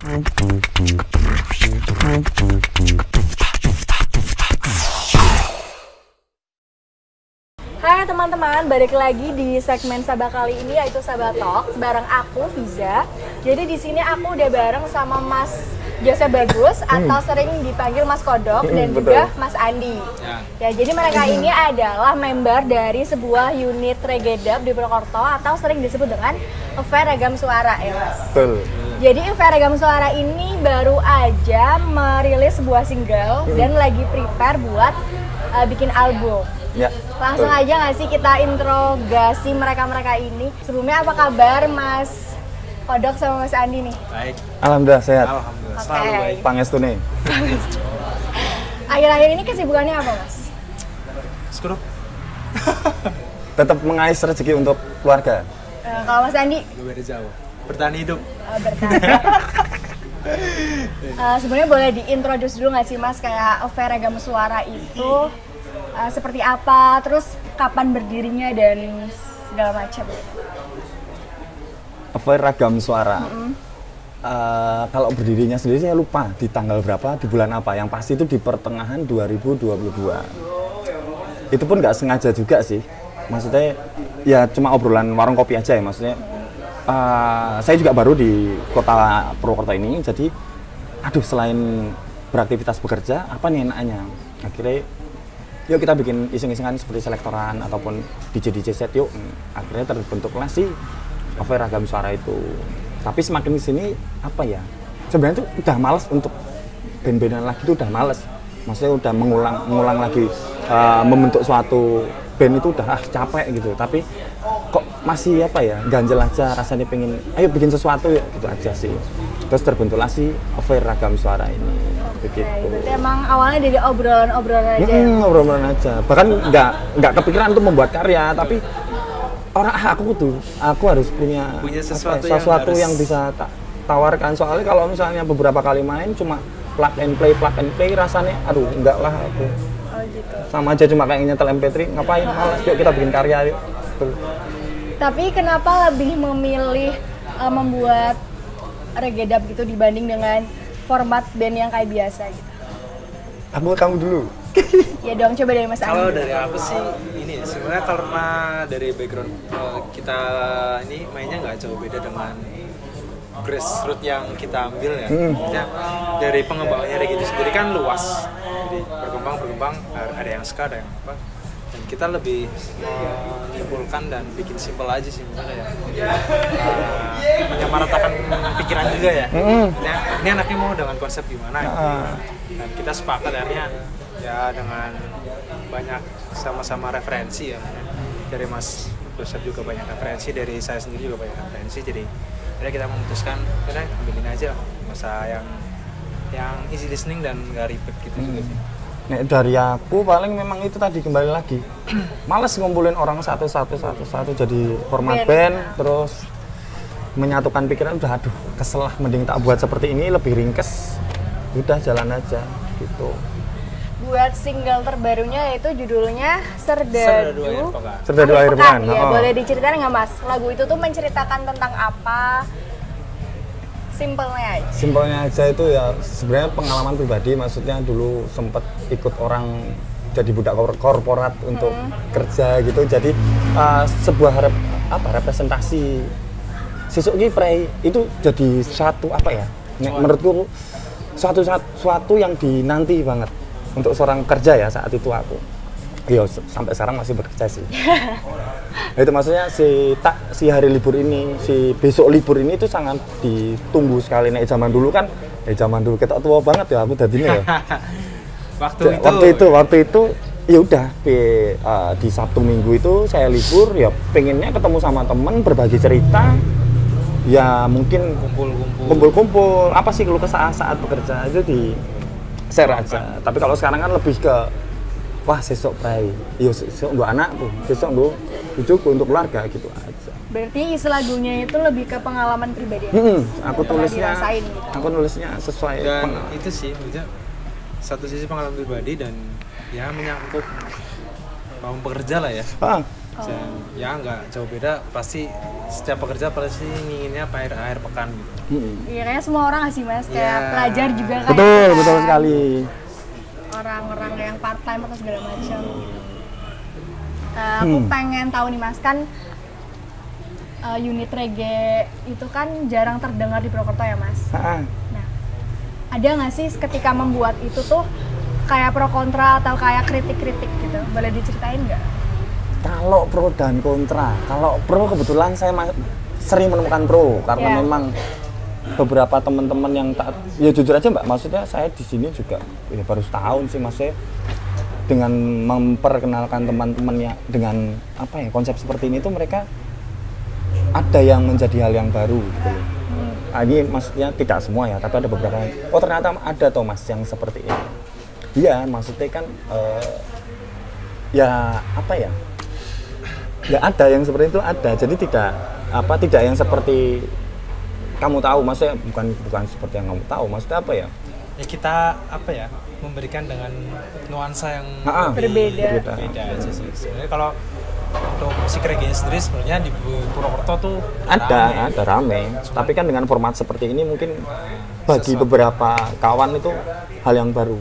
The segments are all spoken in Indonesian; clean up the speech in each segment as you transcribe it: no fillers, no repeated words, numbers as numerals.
Hai teman-teman, balik lagi di segmen Sabah kali ini yaitu Sabah Talk bareng aku Fiza. Jadi di sini aku udah bareng sama Mas Jose Bagus atau sering dipanggil Mas Kodok dan juga Mas Andi. Ya, jadi mereka ini adalah member dari sebuah unit reggae dub di Purwokerto atau sering disebut dengan Affair Ragam Suara ya Mas. Betul. Jadi Affair Ragam Suara ini baru aja merilis sebuah single dan lagi prepare buat bikin album. Ya. Langsung aja nggak sih kita interogasi mereka-mereka ini. Sebelumnya apa kabar Mas Kodok sama Mas Andi nih? Baik. Alhamdulillah sehat. Alhamdulillah. Oke. Selalu baik. Pangestune. Akhir-akhir ini kesibukannya apa Mas? Skrup. Tetap mengais rezeki untuk keluarga. Kalau Mas Andi? Gue beda jauh. Bertahan hidup. Bertahan. Sebenarnya boleh diintroduce dulu nggak sih Mas kayak Affair Ragam Suara itu seperti apa, terus kapan berdirinya dan segala macam. Affair Ragam Suara. Kalau berdirinya sendiri saya lupa di tanggal berapa, di bulan apa. Yang pasti itu di pertengahan 2022. Itu pun nggak sengaja juga sih. Maksudnya ya cuma obrolan warung kopi aja ya maksudnya. Saya juga baru di kota Purwokerto ini, jadi aduh selain beraktivitas bekerja, apa nih enaknya? Akhirnya yuk kita bikin iseng-isengan seperti selektoran ataupun DJ set yuk. Akhirnya terbentuklah si Affair Ragam Suara itu. Tapi semakin kesini apa ya? Sebenarnya tuh udah males untuk band-bandan lagi tuh udah males. Maksudnya udah mengulang lagi membentuk suatu band itu udah capek gitu. Tapi kok masih apa ya? Ganjel aja rasanya pengen ayo bikin sesuatu ya gitu aja sih. Terus terbentuklah si Affair Ragam Suara ini. Begitu. Berarti emang awalnya dari obrolan-obrolan aja. Obrolan aja. Bahkan nggak kepikiran untuk membuat karya, tapi aku harus punya sesuatu yang bisa tawarkan. Soalnya kalau misalnya beberapa kali main cuma plug and play rasanya aduh enggak lah aku. Oh gitu. Sama aja cuma kayak nyetel MP3, ngapain malas, yuk kita bikin karya yuk. Betul. Tapi kenapa lebih memilih membuat reggae dub gitu dibanding dengan format band yang kayak biasa gitu? Kamu dulu. Ya dong, coba dari Mas Andi. Kalau dari aku sih ini sebenarnya karena dari background kita ini mainnya nggak jauh beda dengan grassroots yang kita ambil ya. Maksudnya dari pengembangannya reggae itu sendiri kan luas. Jadi berkembang ada yang ska, ada yang apa. Dan kita lebih menyimpulkan dan bikin simpel aja sih misalnya ya. Menyamaratakan pikiran juga ya. Ini anaknya mau dengan konsep gimana ya. Dan kita sepakat ya dengan banyak sama-sama referensi ya. Dari Mas Joseph juga banyak referensi, dari saya sendiri juga banyak referensi. Jadi kita memutuskan udah ambilin aja masa yang easy listening dan nggak ribet gitu juga sih. Nek dari aku paling memang itu tadi kembali lagi males ngumpulin orang satu jadi format band terus menyatukan pikiran udah aduh kesel lah, mending tak buat seperti ini lebih ringkes, udah jalan aja gitu. Buat single terbarunya yaitu judulnya Serdadu Akhir Pekan. Ya, boleh diceritain nggak Mas? Lagu itu tuh menceritakan tentang apa? Simpelnya aja itu ya sebenarnya pengalaman pribadi, maksudnya dulu sempat ikut orang jadi budak korporat untuk kerja gitu, jadi sebuah representasi sesuk ki prei itu jadi suatu apa ya, menurutku suatu yang dinanti banget untuk seorang kerja ya saat itu aku. Iya, sampai sekarang masih bekerja sih. Itu maksudnya si hari libur ini, si besok libur ini itu sangat ditunggu sekali. Nek zaman dulu kan, zaman dulu kita tua banget ya aku tadinya ya. Waktu itu ya udah di Sabtu Minggu itu saya libur ya pengennya ketemu sama temen, berbagi cerita. Ya mungkin kumpul-kumpul apa sih kalau kesah saat bekerja itu di share aja. Tapi kalau sekarang kan lebih ke wah sesok prai, iya sesok gue anakku, sesok gue cucuku untuk keluarga gitu aja. Berarti isi lagunya itu lebih ke pengalaman pribadi. Aku nulisnya sesuai dan itu sih, maksudnya satu sisi pengalaman pribadi dan ya menyangkut kaum pekerja lah ya. Ya nggak jauh beda, pasti setiap pekerja pasti inginnya akhir pekan gitu. Iya, kayaknya semua orang nggak sih Mas, kayak pelajar juga kan. Betul sekali. Orang-orang yang part time atau segala macam. Aku pengen tahu nih Mas, kan unit reggae itu kan jarang terdengar di Purwokerto ya Mas. Nah, ada nggak sih ketika membuat itu tuh kayak pro kontra atau kayak kritik-kritik gitu? Boleh diceritain nggak? Kalau pro dan kontra, kalau pro kebetulan saya sering menemukan pro karena memang beberapa teman-teman yang ya jujur aja Mbak, maksudnya saya di sini juga ya baru setahun sih maksudnya, dengan memperkenalkan teman-temannya dengan apa ya konsep seperti ini tuh mereka ada yang menjadi hal yang baru gitu loh. Ini maksudnya tidak semua ya, tapi ada beberapa yang, oh ternyata ada toh Mas yang seperti ini. Iya, maksudnya kan ya apa ya? Ya ada yang seperti itu ada, jadi tidak yang seperti kamu tahu, maksudnya bukan seperti yang kamu tahu, maksudnya apa ya? Ya kita apa ya, memberikan dengan nuansa yang berbeda aja sih. Sebenarnya kalau untuk musik reggae sendiri sebenarnya di Purwokerto tuh ada rame. Tapi kan dengan format seperti ini mungkin bagi beberapa kawan itu hal yang baru.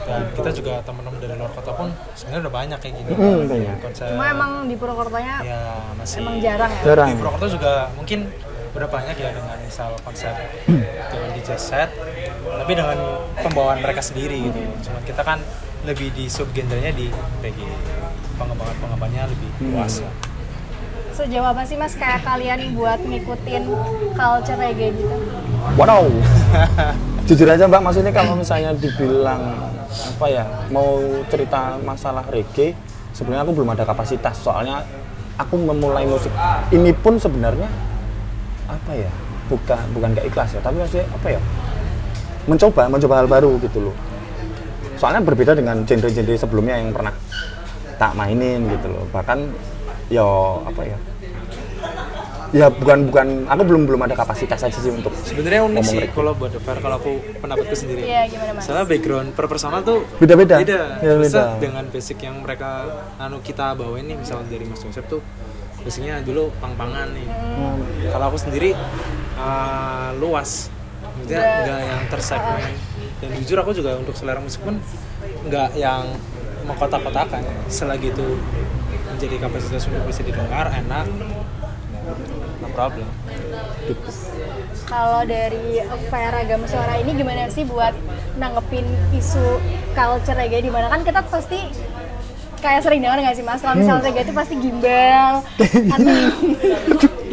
Dan kita juga teman-teman dari luar kota pun sebenarnya udah banyak kayak gini. Banyak. Cuma emang di Purwokertonya ya masih emang jarang ya. Jarang. Di Purwokerto juga mungkin udah banyak ya dengan misal konsep dengan DJ set, tapi dengan pembawaan mereka sendiri gitu. Cuma kita kan lebih di subgenrenya di reggae, pengembangannya lebih luas lah. Sejauh apa sih Mas kayak kalian buat ngikutin culture reggae gitu? Wow. Jujur aja Mbak, maksudnya kalau misalnya dibilang apa ya, mau cerita masalah reggae, sebenarnya aku belum ada kapasitas. Soalnya aku memulai musik ini pun sebenarnya apa ya? Bukan gak ikhlas ya, tapi maksudnya apa ya? Mencoba hal baru gitu loh. Soalnya berbeda dengan genre-genre sebelumnya yang pernah tak mainin gitu loh. Bahkan ya apa ya? Ya bukan aku belum ada kapasitas aja sih untuk sebenarnya unik sih kalau buat Fair, kalau aku pendapatku sendiri. Iya, gimana Mas? Soalnya background per personal tuh beda. Bisa dengan basic yang mereka kita bawain nih, misalnya dari Mas Joseph tuh basicnya dulu pang-pangan nih. Kalau aku sendiri luas, maksudnya nggak yang tersegmen. Dan jujur aku juga untuk selera musik pun nggak yang mengkotak-kotakan. Selagi itu menjadi kapasitas untuk bisa didengar, enak, no problem. Kalau dari Fair Ragam Suara ini gimana sih buat nanggepin isu culture reggae, di mana kan kita pasti kayak sering dengar nggak sih Mas, kalau misalnya reggae itu pasti gimbal atau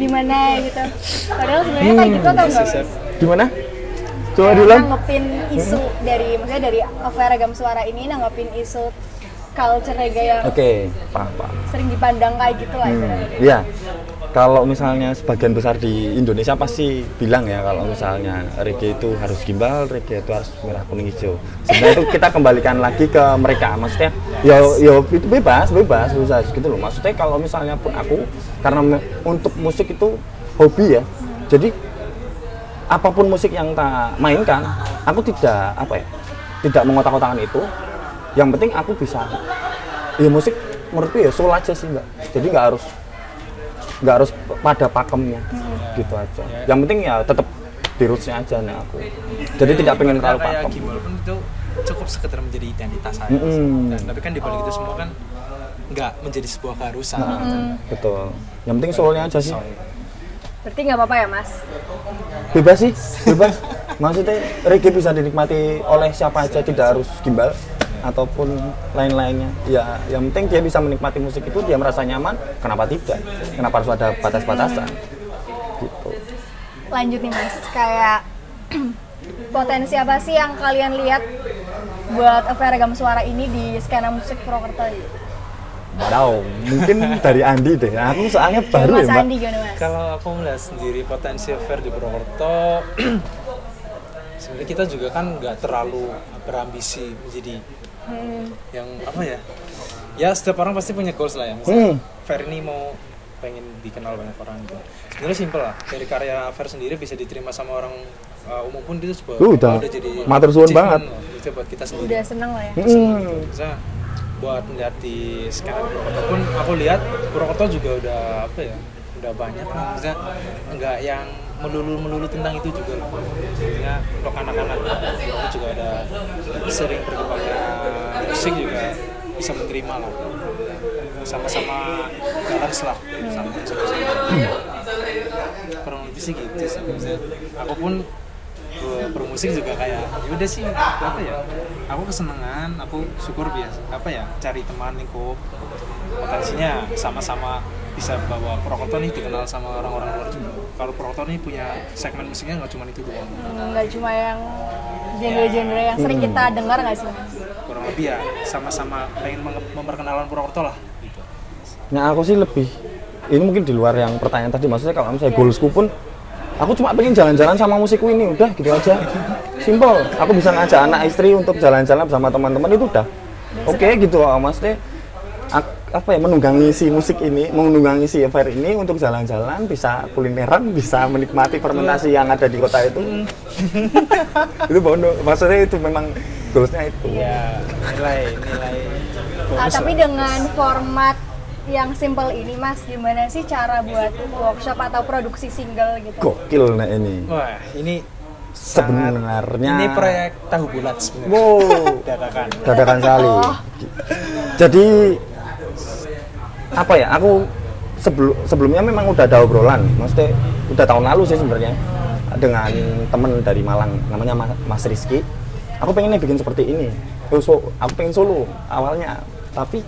gimana gitu. Padahal sebenarnya kayak gitu atau enggak Mas? Gimana? Coba diulang. Nanggepin isu maksudnya dari Fair Ragam Suara ini nanggepin isu culture reggae yang paham. sering dipandang kayak gitu lah. Iya. Kalau misalnya sebagian besar di Indonesia pasti bilang ya kalau misalnya reggae itu harus gimbal, reggae itu harus merah kuning hijau. Sebenarnya itu kita kembalikan lagi ke mereka, maksudnya ya itu bebas gitu loh. Maksudnya kalau misalnya pun aku, karena untuk musik itu hobi ya, jadi apapun musik yang tak mainkan, aku tidak mengotak-kotakan itu. Yang penting aku bisa, ya musik menurutku ya soul aja sih Mbak. Jadi nggak harus pada pakemnya, gitu aja. Yang penting ya tetap di rootsnya aja nih aku. Jadi tidak pengen terlalu pakem. Gimbal pun itu cukup sekedar menjadi identitas saya. Tapi kan dibalik itu semua kan nggak menjadi sebuah keharusan. Betul. Yang penting soulnya aja sih. Berarti nggak apa-apa ya Mas? Bebas sih, bebas. Maksudnya reggae bisa dinikmati oleh siapa aja, tidak harus gimbal ataupun lain-lainnya. Ya, yang penting dia bisa menikmati musik itu, dia merasa nyaman, kenapa tidak? Kenapa harus ada batas-batasan? Gitu. Lanjut nih Mas, kayak potensi apa sih yang kalian lihat buat Fair Ragam Suara ini di skena musik Purwokerto? Wow, mungkin dari Andi deh. Aku soalnya baru Mas ya Mbak. Andi gimana Mas? Kalau aku melihat sendiri potensi Fair di Purwokerto, sebenarnya kita juga kan nggak terlalu berambisi menjadi yang apa ya? Ya setiap orang pasti punya goals lah ya. Misalnya Fair ini mau pengen dikenal banyak orang gitu. Sebenarnya simpel lah. Dari karya Fair sendiri bisa diterima sama orang umum pun itu sebuah udah jadi matur suwun banget. Itu buat kita sendiri. Udah seneng lah ya. Bisa buat melihat di skena Purwokerto pun aku lihat Purwokerto juga udah apa ya, udah banyak lah, maksudnya enggak yang melulu tentang itu juga lah. Maksudnya untuk anak-anak aku juga ada sering berkembangnya musik juga bisa menerima lah, sama-sama galas lah sama musik. Kurang lebih sih gitu sih, maksudnya aku pun bermusik juga kayak yaudah sih apa ya, aku kesenangan, aku syukur biasa apa ya, cari teman lingkup potensinya sama-sama bisa bawa Purwokerto nih dikenal sama orang-orang luar juga. Kalau Purwokerto nih punya segmen musiknya nggak cuma itu doang, Nggak cuma yang genre-genre yang sering kita dengar nggak sih? kurang lebih ya sama-sama pengen memperkenalkan Purwokerto lah gitu. Nah aku sih lebih, ini mungkin di luar yang pertanyaan tadi, maksudnya kalau misalnya goalsku pun aku cuma pengen jalan-jalan sama musikku ini, udah gitu aja, simple. Aku bisa ngajak anak istri untuk jalan-jalan bersama teman-teman, itu udah oke gitu. Maksudnya apa ya, menunggangi si musik ini, menunggangi si affair ini untuk jalan-jalan, bisa kulineran, bisa menikmati fermentasi yang ada di kota itu. Itu maksudnya itu memang goalsnya itu. Ya nilai Tapi dengan format yang simple ini Mas, gimana sih cara buat workshop atau produksi single gitu? Gokil nah ini. Wah ini Sebenarnya ini proyek tahu bulat sebenarnya. Wow, dadakan sekali. Jadi apa ya, aku sebelumnya memang udah ada obrolan, maksudnya udah tahun lalu sih sebenarnya, dengan temen dari Malang namanya Mas Rizky. Aku pengennya bikin seperti ini, aku pengen solo awalnya, tapi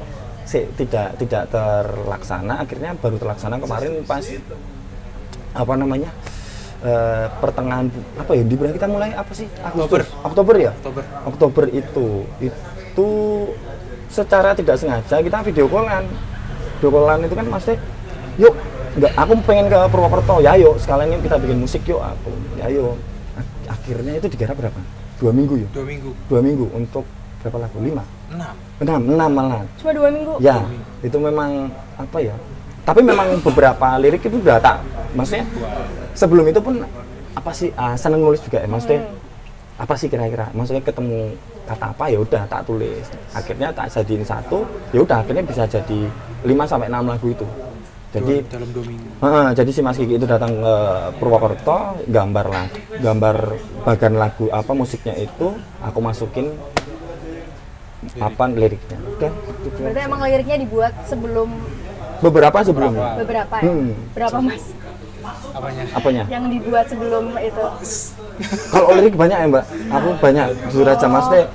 tidak terlaksana. Akhirnya baru terlaksana kemarin pas apa namanya, pertengahan apa ya, di bulan kita mulai apa sih, Oktober ya, Oktober itu secara tidak sengaja kita video callan itu kan, maksudnya yuk aku pengen ke Purwokerto, ya yuk sekalian kita bikin musik yuk, aku ya yuk. Akhirnya itu digarap berapa, 2 minggu ya, 2 minggu untuk berapa lagu, 6 malah, cuma 2 minggu ya. Itu memang apa ya, tapi memang beberapa lirik itu udah tak, maksudnya sebelum itu pun apa sih, seneng nulis juga ya, maksudnya apa sih kira-kira, maksudnya ketemu kata apa ya udah tak tulis, akhirnya tak jadiin satu, ya udah akhirnya bisa jadi 5-6 lagu itu. Jadi dalam 2 minggu. Jadi si Mas Kiki itu datang ke Purwokerto, gambar bagian lagu apa musiknya itu, aku masukin apa liriknya. Udah. Berarti emang liriknya dibuat sebelum Beberapa sebelum. Beberapa ya? Berapa Mas? Apanya? Yang dibuat sebelum itu? Kalau lirik banyak ya Mbak, aku banyak jujur aja, maksudnya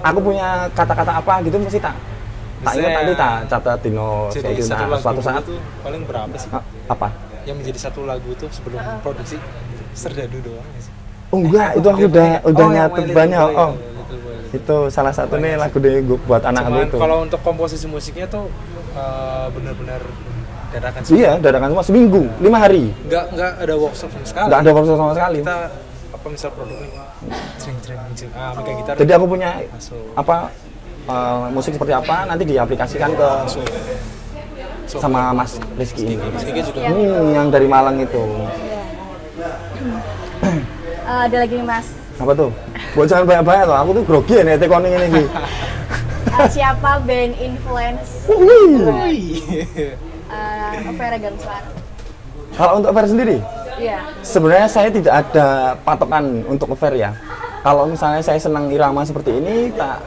aku punya kata-kata apa gitu mesti tak ingat, tadi tak catat dino Jadi suatu saat itu paling berapa sih? apa? Yang menjadi satu lagu itu sebelum produksi serdadu doang sih? Oh enggak, itu aku udah nyatet banyak. Itu salah satu nih lagu dari gue buat anak aku itu. Kalau untuk komposisi musiknya tuh benar-benar dadakan sih. Iya, dadakan semua, seminggu, 5 hari. Enggak ada workshop sama sekali. Enggak ada workshop sama sekali. Kita apa misal produk nih, megang gitar. Jadi aku punya apa musik seperti apa, nanti diaplikasikan ke sama Mas Rizky ini. Mas Rizky juga. Yang dari Malang itu. Ada lagi nih Mas. Apa tuh? Buat jangan banyak-banyak loh, aku tuh grogi ya nih tekoning ini. Siapa band influence? Vera Gangsar. Kalau untuk Fer sendiri? Iya. Sebenarnya saya tidak ada patokan untuk Fer ya. Kalau misalnya saya senang irama seperti ini, tak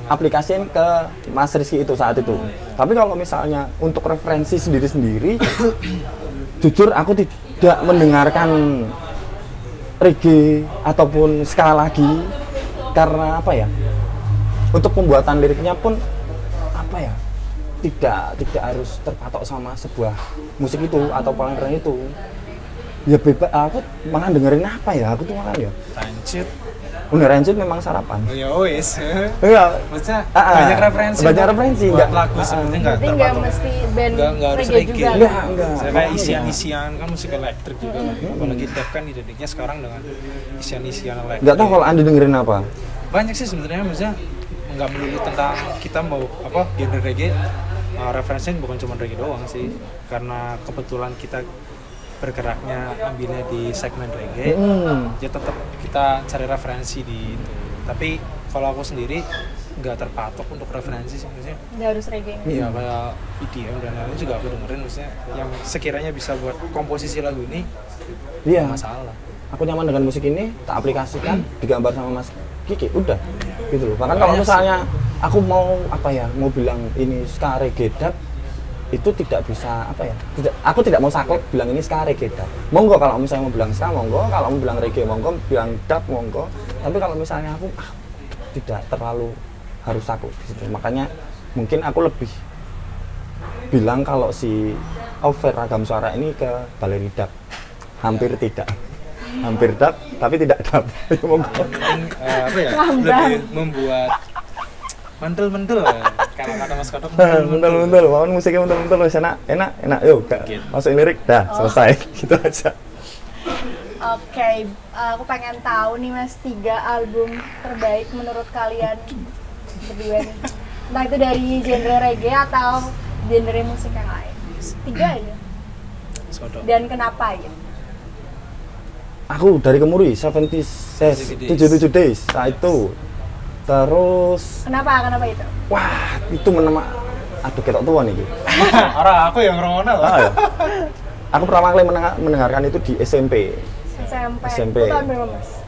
aplikasiin ke Mas Rizky itu saat itu. Tapi kalau misalnya untuk referensi sendiri-sendiri, jujur aku tidak mendengarkan reggae ataupun ska lagi, karena apa ya? Untuk pembuatan liriknya pun apa ya? Tidak harus terpatok sama sebuah musik itu atau aliran itu. Ya bebas, aku malah dengerin apa ya? Aku tuh malah ya. Rancid. Rancid memang sarapan. Oh ya wes. Enggak. Maksudnya banyak referensi. Banyak referensi. Buat lagu sebenarnya enggak. Berarti enggak mesti band harus reggae juga. Enggak. Saya kayak isian-isian kan musik elektrik juga. Apalagi Dep kan identiknya sekarang dengan isian-isian elektrik. Enggak tahu kalau Anda dengerin apa. Banyak sih sebenarnya, maksudnya enggak melulu tentang kita mau apa genre reggae. Referensinya bukan cuma reggae doang sih, karena kebetulan kita bergeraknya ambilnya di segmen reggae, ya tetap kita cari referensi di itu. Tapi kalau aku sendiri nggak terpatok untuk referensi sih maksudnya. Nggak harus reggae. Iya kayak EDM dan lain-lain juga aku dengerin maksudnya yang sekiranya bisa buat komposisi lagu ini Iya. nggak masalah. Aku nyaman dengan musik ini, tak aplikasikan, digambar sama Mas Kiki, udah gitu loh. Bahkan kalau misalnya aku mau apa ya, mau bilang ini ska reggae dub, itu tidak bisa apa ya, aku tidak mau saklek bilang ini ska reggae dub. Monggo kalau misalnya mau bilang ska, monggo. Kalau mau bilang reggae, monggo. Bilang dub, monggo. Tapi kalau misalnya aku tidak terlalu harus saklek di situ. Makanya mungkin aku lebih bilang kalau si over ragam suara ini ke baleri dub. Hampir tidak. Hampir dub, tapi tidak dub. Monggo. Apa ya, lebih membuat mentul-mentul kalau kata Mas Kodok mentul-mentul, mau musiknya mentul-mentul, enak, yuk masukin lirik, dah selesai, gitu aja. Oke, aku pengen tahu nih Mas, 3 album terbaik menurut kalian berdua nih. Entah itu dari genre reggae atau genre musik yang lain. 3 aja. Dan kenapa ya? Aku dari Kemuri, 77 days, saat itu. Terus Kenapa itu? wah, itu aduh ketok tua nih. Orang aku yang ngerungokno loh. Ya. Aku pertama kali mendengarkan itu di SMP. SMP. Itu tahun berapa Mas?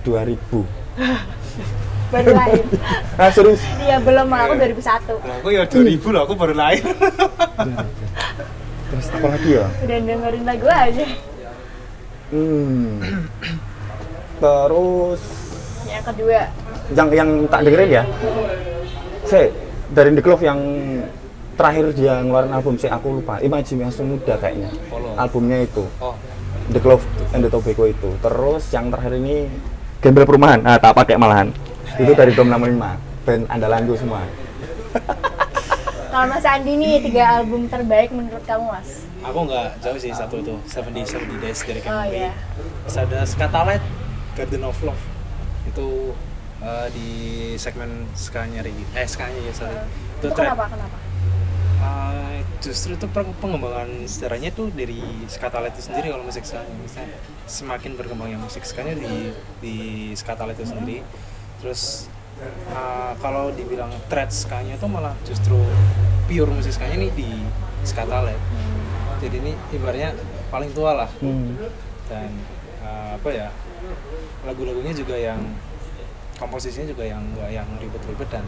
2000. Baru lahir. Nah, serius. Iya, belum, aku 2001. Nah, aku ya 2000 loh, aku baru lahir. Terus apa lagi ya? Udah dengerin lagu aja. Terus Yang kedua, yang tak dengerin ya, dari The Glove yang terakhir dia ngeluarin album sih, aku lupa, Imajinasi Muda kayaknya albumnya itu. The Glove and the Tobacco itu. Terus yang terakhir ini Gembel Perumahan, tak pakai malahan, itu dari Dom 65, band andalanku semua. kalau Mas Andi nih 3 album terbaik menurut kamu Mas? Aku nggak jauh sih, satu itu 70 Days dari Oh Kemuri. iya. Terus ada Scatalight, Garden of Love, itu di segmen skanya skanya ya sorry. Itu kenapa? Justru itu pengembangan sejarahnya tuh dari Scatalight itu sendiri kalau musik skanya. Misalnya semakin berkembangnya musik skanya di Scatalight itu sendiri. Terus kalau dibilang thread skanya itu malah justru pure musik skanya ini di Scatalight. Jadi ini ibaratnya paling tua lah. Dan apa ya, lagu-lagunya juga yang komposisinya juga yang nggak yang ribet-ribet dan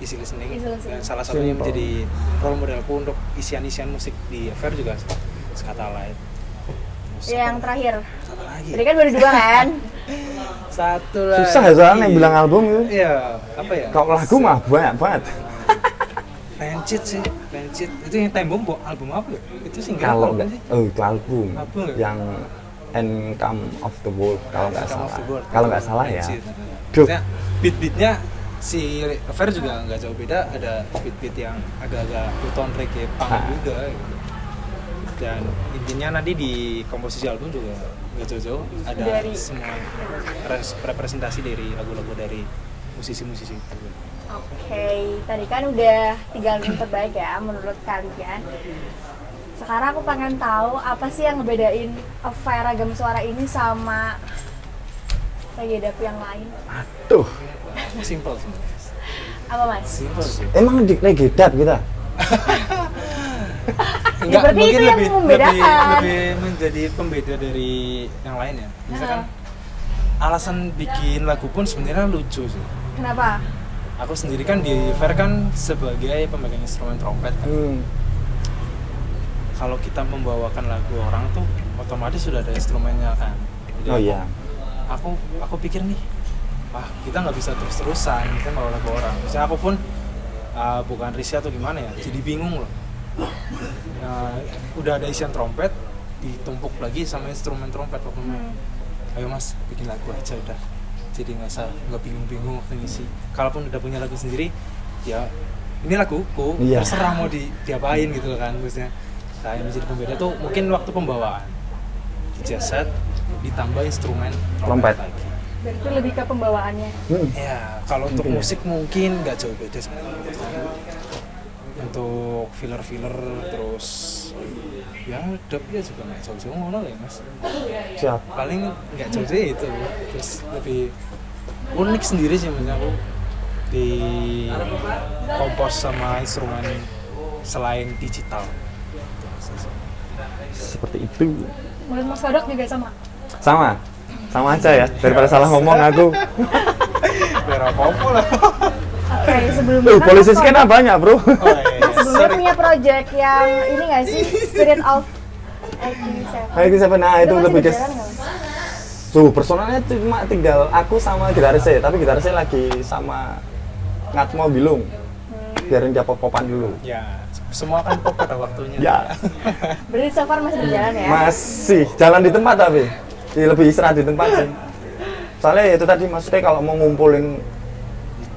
easy listening. Dan salah satunya menjadi role modelku untuk isian-isian musik di Fair juga Scatalight. Yang terakhir. Satu lagi. Tadi kan baru 2 kan? Satu lagi. Susah ya soalnya bilang album itu. Iya, apa ya? Kalau lagu mah banyak banget. Rancid sih, Rancid. Itu yang Time Bomb album apa ya? Itu single kalau apa enggak, sih? itu album yang Come of the Wolf kalau nggak salah. Kalau nggak salah ya. Maksudnya beat-beatnya si Fair juga nggak jauh beda, ada beat-beat yang agak-agak two-tone reggae punk juga gitu. Dan intinya nanti di komposisi album juga nggak jauh-jauh ada dari semua representasi dari lagu-lagu dari musisi-musisi itu. Oke, tadi kan udah 3 album terbaik ya menurut kalian. Sekarang aku pengen tahu apa sih yang ngebedain Affair Ragam Suara ini sama reggae dub yang lain? Aduh. Simple sih. Apa Mas? Simple sih. Emang di reggae dub kita? Enggak, Seperti mungkin itu yang membedakan. lebih menjadi pembeda dari yang lain ya. Misalkan alasan bikin lagu pun sebenarnya lucu sih. Kenapa? Aku sendiri kan di Fair kan sebagai pemegang instrumen trompet kan. Kalau kita membawakan lagu orang tuh otomatis sudah ada instrumennya kan. Jadi aku pikir nih, kita nggak bisa terus-terusan kita bawa lagu orang. Misalnya aku pun bukan risih atau gimana ya, jadi bingung loh. Udah ada isian trompet, ditumpuk lagi sama instrumen trompet waktu main. Ayo Mas, bikin lagu aja udah. Jadi nggak bingung-bingung waktu ngisi. Kalaupun udah punya lagu sendiri, ya ini laguku, terserah mau diapain gitu kan, maksudnya. Nah, yang menjadi pembeda tuh mungkin waktu pembawaan di jazz set ditambah instrumen trompet lagi. Berarti lebih ke pembawaannya. Ya, kalau untuk musik mungkin nggak jauh beda sebenarnya. Untuk filler terus ya dubnya juga nggak jauh-jauh ngono ya Mas. Siap. Paling nggak jauh itu, terus lebih unik sendiri sih menurut aku. di kompos sama instrumen selain digital. Seperti itu. Menurut Mas Kodok juga sama? Sama aja ya, daripada salah ngomong aku. Biar apa lah. Oke, sebelumnya kan Polisi Mas skena Kodok banyak bro. Oh, iya. sebelumnya punya project yang ini nggak sih? Spirit of IT7. Ayo siapa? Nah itu masih lebih ke berjalan nggak, Mas? tuh personalnya cuma tinggal aku sama gitarisnya, tapi gitarisnya lagi sama Ngatmo Bilung. Biarin dia pop-popan dulu. Ya, semua kan pop pada waktunya. Ya. Berarti so far masih berjalan ya? Masih jalan di tempat tapi lebih istirahat di tempat sih. Soalnya itu tadi maksudnya kalau mau ngumpulin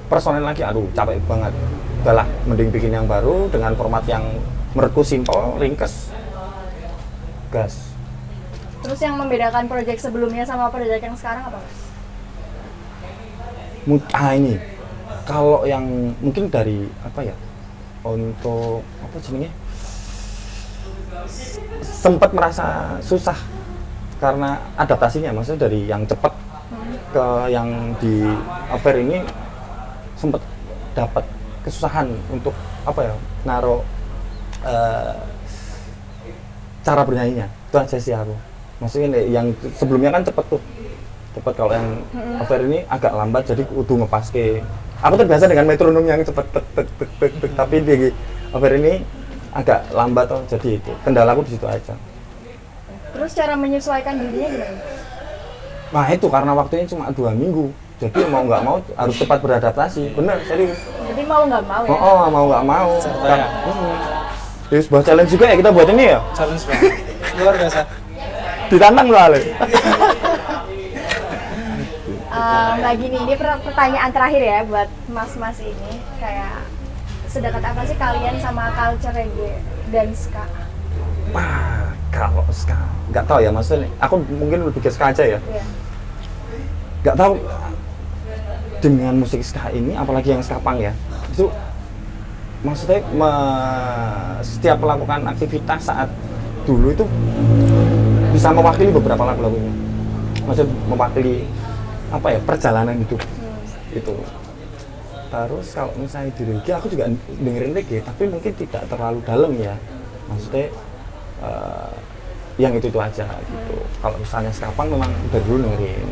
personel lagi, aduh capek banget. Udah lah, mending bikin yang baru dengan format yang menurutku simple, ringkes, gas. Terus yang membedakan project sebelumnya sama project yang sekarang apa, Mas? Ini kalau yang mungkin dari apa ya, untuk apa jenenge, sempat merasa susah karena adaptasinya, maksudnya dari yang cepat ke yang di affair ini sempat dapat kesusahan untuk apa ya, naruh cara bernyanyinya. Itu aja sih aku, maksudnya yang sebelumnya kan cepet tuh, cepet. Kalau yang affair ini agak lambat, jadi kudu ngepaske. Aku terbiasa dengan metronom yang cepet tapi di affair ini agak lambat tuh, jadi itu kendalaku di situ aja. Terus cara menyesuaikan dirinya gimana? Nah itu karena waktunya cuma 2 minggu, jadi mau nggak mau harus cepat beradaptasi. Bener, serius. Jadi mau nggak mau ya? Mau nggak mau. Serta ya. Jadi sebuah challenge juga ya kita buat ini ya. Challenge banget. Luar biasa. Ditantang loh Ale. Lagi nih, ini pertanyaan terakhir ya buat mas-mas ini. Kayak sedekat apa sih kalian sama culture reggae dan ska? Wah, kalau ska, nggak tahu ya maksudnya. Aku mungkin lebih ke ska aja ya. Iya. Nggak tahu dengan musik ska ini, apalagi yang ska punk ya. Itu maksudnya setiap melakukan aktivitas saat dulu itu bisa mewakili beberapa lagu-lagunya. Maksudnya mewakili apa ya, perjalanan hidup itu. Terus kalau misalnya di reggae, aku juga dengerin reggae, tapi mungkin tidak terlalu dalam ya. Maksudnya yang itu aja gitu. Kalau misalnya sekarang memang dari dulu dengerin.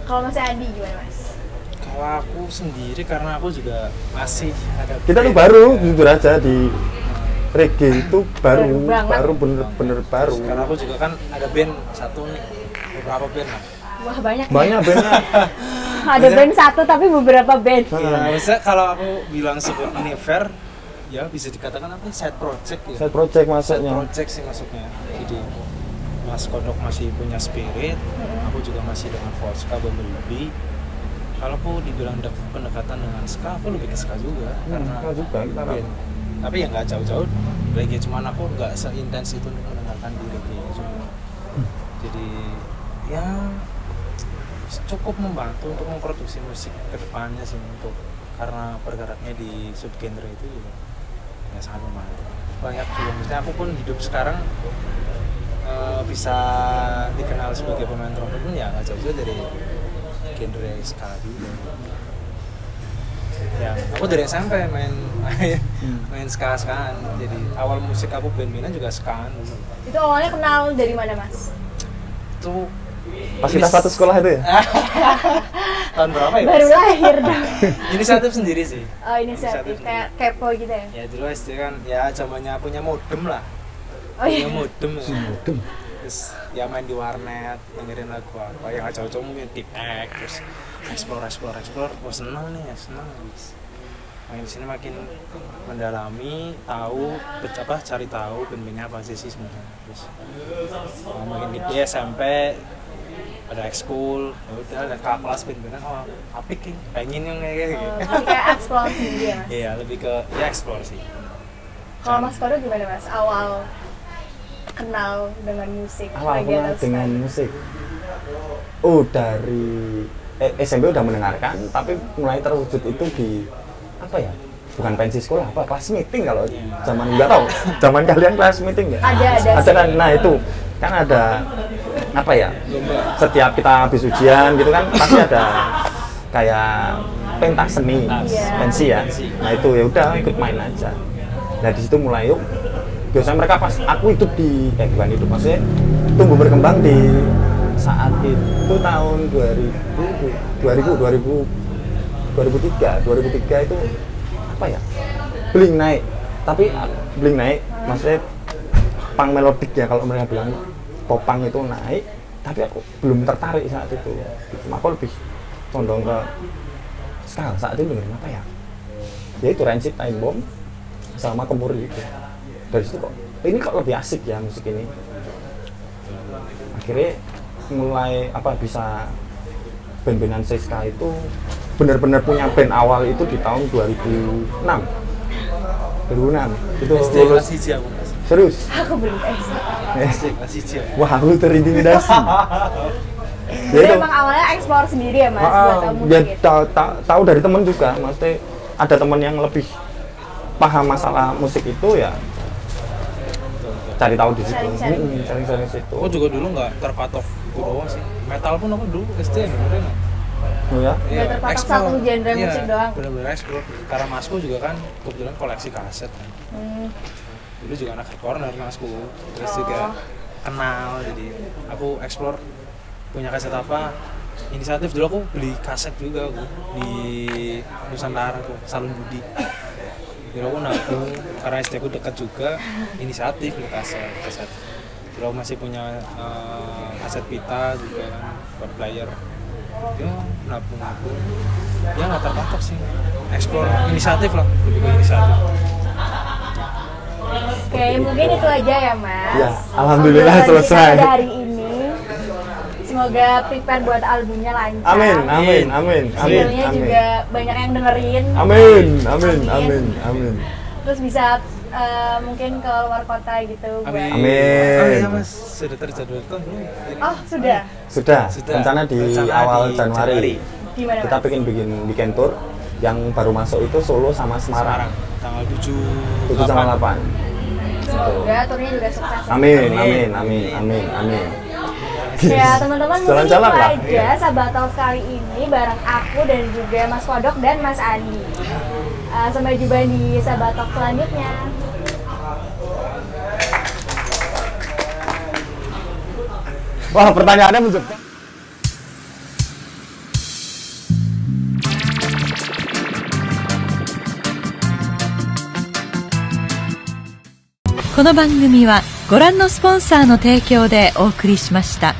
Kalau Mas Andi gimana, Mas? Kalau aku sendiri, karena aku juga masih ada. Kita tuh baru, jujur aja di reggae itu baru bener-bener baru. Karena aku juga kan ada band satu nih, beberapa band lah. Wah, banyak bandnya. Ada band satu tapi beberapa band. Nah, bisa kalau aku bilang sebut ini fair, ya bisa dikatakan apa? Side project ya. Side project Side maksudnya. project sih masuknya. Jadi Mas Kodok masih punya spirit, aku juga masih dengan Volska Bumblebee. Kalau aku dibilang pendekatan dengan ska, aku lebih ke ska juga karena ska juga kita band. Tapi ya nggak jauh-jauh reggae, cuman aku nggak seintens itu untuk mendengarkan di reggae juga. Jadi ya cukup membantu untuk memproduksi musik kedepannya sih, untuk karena bergeraknya di subgenre itu ya sangat membantu. Banyak juga, misalnya aku pun hidup sekarang bisa dikenal sebagai pemain trompet pun ya nggak jauh-jauh dari genre ska juga. Ya, aku dari SMP main ska-skaan. Jadi awal musik aku band-bandan juga skaan dulu. Itu awalnya kenal dari mana, Mas? Itu Pas kita satu sekolah itu ya? tahun berapa ya? Baru lahir dong. Inisiatif sendiri sih. Oh, inisiatif kayak kepo gitu ya? Ya dulu SD kan, ya zamannya punya modem lah. Oh iya. Punya modem. Modem. Terus ya main di warnet, dengerin lagu apa yang gak cocok mungkin tipek, terus explore, wah seneng nih ya, seneng. Makin sini makin mendalami, tahu, cari tahu band-bandnya apa sih sebenarnya. Terus makin gede SMP, ada ekskul, ya udah ada kakak kelas band-bandan, oh apik nih, pengen yang kayak gitu. Jadi kayak eksplorasi gitu ya, Mas? Iya, lebih ke ya explore sih. Kalau Mas Kodok gimana, Mas? Awal kenal dengan musik, Awal reggae kenal atau dengan ska? musik. Oh, dari SMP udah mendengarkan, tapi mulai terwujud itu di apa ya? Bukan pensi sekolah, apa kelas meeting kalau zaman nggak tahu. Zaman kalian kelas meeting nggak? Ada kan. Nah itu kan ada apa ya? Setiap kita habis ujian gitu kan pasti ada kayak pentas seni, pensi ya. Nah itu ya udah ikut main aja. Nah di situ mulai yuk. Biasanya mereka pas aku hidup di bukan hidup, maksudnya tumbuh berkembang di saat itu tahun 2003 itu apa ya? Bling naik. Tapi Bling naik maksudnya punk melodik ya, kalau mereka bilang popang itu naik, tapi aku belum tertarik saat itu. Aku lebih condong ke ska saat itu dengerin apa ya? Ya itu Rancid, Time Bomb sama Kemuri gitu. Dari situ kok ini kok lebih asik ya musik ini. Akhirnya mulai bisa band-bandan ska itu benar-benar punya band awal itu di tahun 2006 itu lulus aku. Serius? Aku belum SD. Wah, aku terintimidasi. Jadi emang awalnya explore sendiri ya Mas, buat ya tahu dari temen juga, maksudnya ada temen yang lebih paham masalah musik itu ya cari tahu di situ, sharing situ. Aku juga dulu nggak terpatok itu doang sih, metal pun aku dulu SD dengerin. Oh ya? Nggak terpatok satu genre musik doang. Bener-bener explore. Karena masku juga kan kebetulan koleksi kaset kan. Dulu juga anak corner masku, terus juga kenal, jadi aku explore punya kaset apa. Inisiatif dulu aku beli kaset juga aku di Nusantara tuh, Salon Budi. Jadi aku nabung, karena SD aku dekat juga, inisiatif beli kaset. Jadi aku masih punya kaset pita juga kan, buat player. Ya nabung. Ya nggak terpatok sih, explore inisiatif lah, lebih ke inisiatif. Oke, mungkin itu aja ya Mas. Ya, alhamdulillah selesai. Hari ini. Semoga prepare buat albumnya lancar. Amin. Singlenya juga banyak yang dengerin. Amin. Terus bisa mungkin ke luar kota gitu. Amin. Amin. Ya Mas, sudah terjadwalkan belum? Oh sudah. Rencana di awal Januari. Gimana? Kita bikin tour yang baru masuk itu Solo sama Semarang. Tanggal 7 sama 8. Semoga turnya juga sukses. Amin. Ya teman-teman, mungkin itu Jalan-jalan lah. aja Sabatal kali ini bareng aku dan juga Mas Kodok dan Mas Andi. Sampai jumpa di Sabatal selanjutnya. Wah, pertanyaannya menjebak. この番組はご覧のスポンサーの提供でお送りしました。